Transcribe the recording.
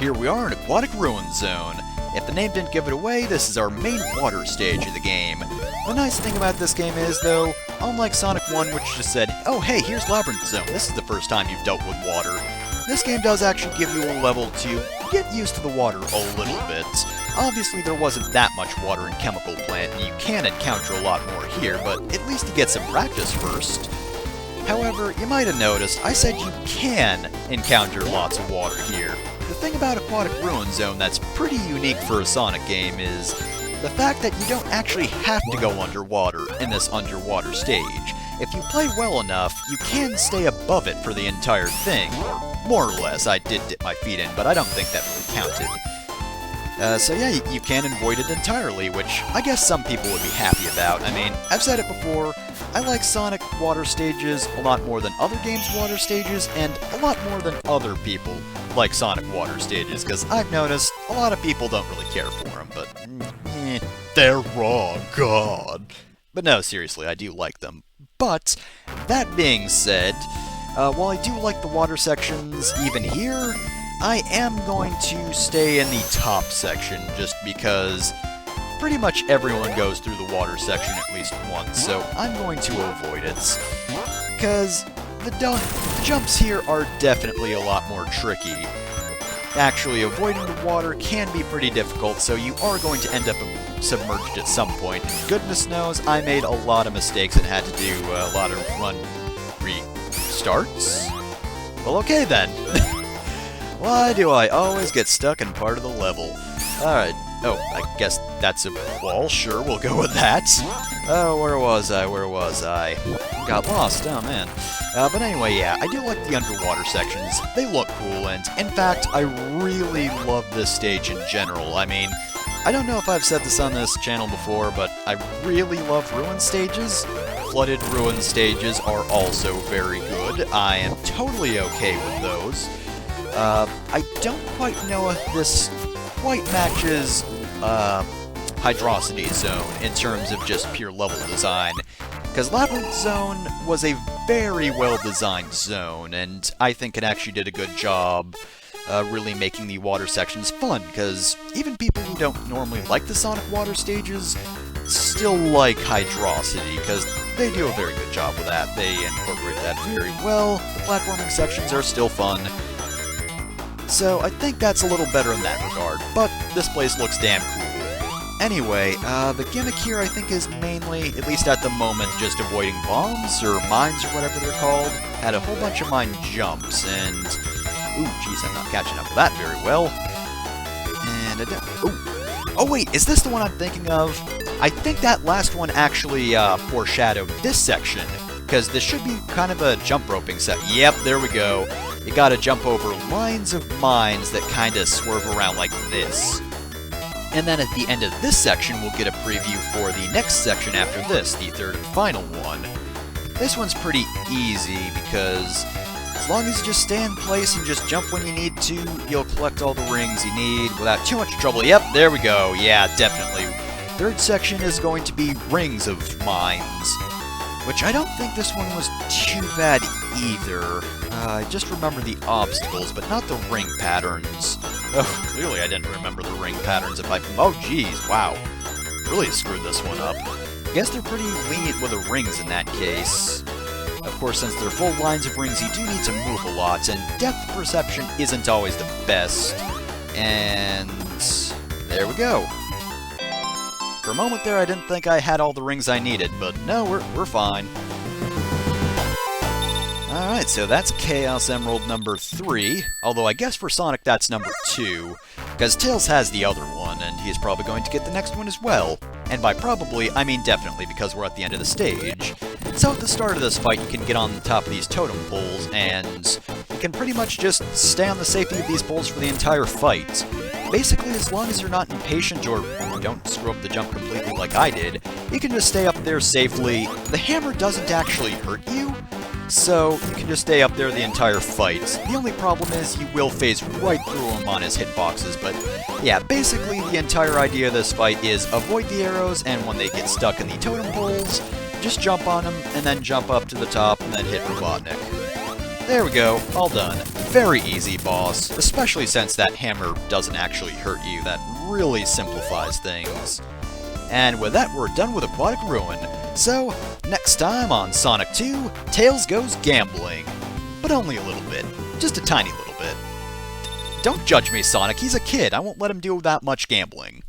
here we are in Aquatic Ruin Zone. If the name didn't give it away, this is our main water stage of the game. The nice thing about this game is, though, unlike Sonic 1, which just said, oh hey, here's Labyrinth Zone, this is the first time you've dealt with water, this game does actually give you a level to get used to the water a little bit. Obviously there wasn't that much water in Chemical Plant, and you can encounter a lot more here, but at least you get some practice first. However, you might have noticed, I said you can encounter lots of water here. The thing about Aquatic Ruin Zone that's pretty unique for a Sonic game is the fact that you don't actually have to go underwater in this underwater stage. If you play well enough, you can stay above it for the entire thing, or more or less. I did dip my feet in, but I don't think that really counted. So yeah, you can avoid it entirely, which I guess some people would be happy about. I mean, I've said it before, I like Sonic water stages a lot more than other games' water stages, and a lot more than other people like Sonic water stages, because I've noticed a lot of people don't really care for them, but they're wrong, God. But no, seriously, I do like them. But, that being said, while I do like the water sections even here, I am going to stay in the top section, just because pretty much everyone goes through the water section at least once, so I'm going to avoid it. Because the jumps here are definitely a lot more tricky. Actually, avoiding the water can be pretty difficult, so you are going to end up submerged at some point. And goodness knows, I made a lot of mistakes and had to do a lot of run restarts. Well, okay then. Why do I always get stuck in part of the level? Alright, oh, I guess that's a wall. Sure, we'll go with that. Oh, where was I? Got lost, oh man. But anyway, yeah, I do like the underwater sections. They look cool, and in fact, I really love this stage in general. I mean, I don't know if I've said this on this channel before, but I really love ruin stages. Flooded ruin stages are also very good. I am totally okay with those. I don't quite know if this quite matches Hydrocity Zone in terms of just pure level design, because Labyrinth Zone was a very well-designed zone, and I think it actually did a good job really making the water sections fun, because even people who don't normally like the Sonic water stages still like Hydrocity, because they do a very good job with that. They incorporate that very well. The platforming sections are still fun. So I think that's a little better in that regard, but this place looks damn cool. Anyway, the gimmick here I think is mainly, at least at the moment, just avoiding bombs, or mines, or whatever they're called. Had a whole bunch of mine jumps, and... ooh, jeez, I'm not catching up with that very well. And oh wait, is this the one I'm thinking of? I think that last one actually foreshadowed this section, because this should be kind of a jump roping set. Yep, there we go. You gotta jump over lines of mines that kinda swerve around like this. And then at the end of this section, we'll get a preview for the next section after this, the third and final one. This one's pretty easy, because as long as you just stay in place and just jump when you need to, you'll collect all the rings you need without too much trouble. Yep, there we go. Yeah, definitely. Third section is going to be rings of mines, which I don't think this one was too bad either. I just remember the obstacles, but not the ring patterns. Oh, clearly I didn't remember the ring patterns if I... oh, geez, wow. Really screwed this one up. I guess they're pretty lenient with the rings in that case. Of course, since they're full lines of rings, you do need to move a lot, and depth perception isn't always the best. And... there we go. For a moment there, I didn't think I had all the rings I needed, but no, we're fine. Alright, so that's Chaos Emerald number 3, although I guess for Sonic that's number 2, because Tails has the other one, and he's probably going to get the next one as well. And by probably, I mean definitely, because we're at the end of the stage. So at the start of this fight, you can get on the top of these totem poles, and you can pretty much just stay on the safety of these poles for the entire fight. Basically, as long as you're not impatient or don't screw up the jump completely like I did, you can just stay up there safely. The hammer doesn't actually hurt you, so you can just stay up there the entire fight. The only problem is you will phase right through him on his hitboxes, but yeah, basically the entire idea of this fight is avoid the arrows, and when they get stuck in the totem poles, just jump on them, and then jump up to the top, and then hit Robotnik. There we go, all done. Very easy, boss, especially since that hammer doesn't actually hurt you. That really simplifies things. And with that, we're done with Aquatic Ruin. So, next time on Sonic 2, Tails goes gambling. But only a little bit. Just a tiny little bit. Don't judge me, Sonic. He's a kid. I won't let him do that much gambling.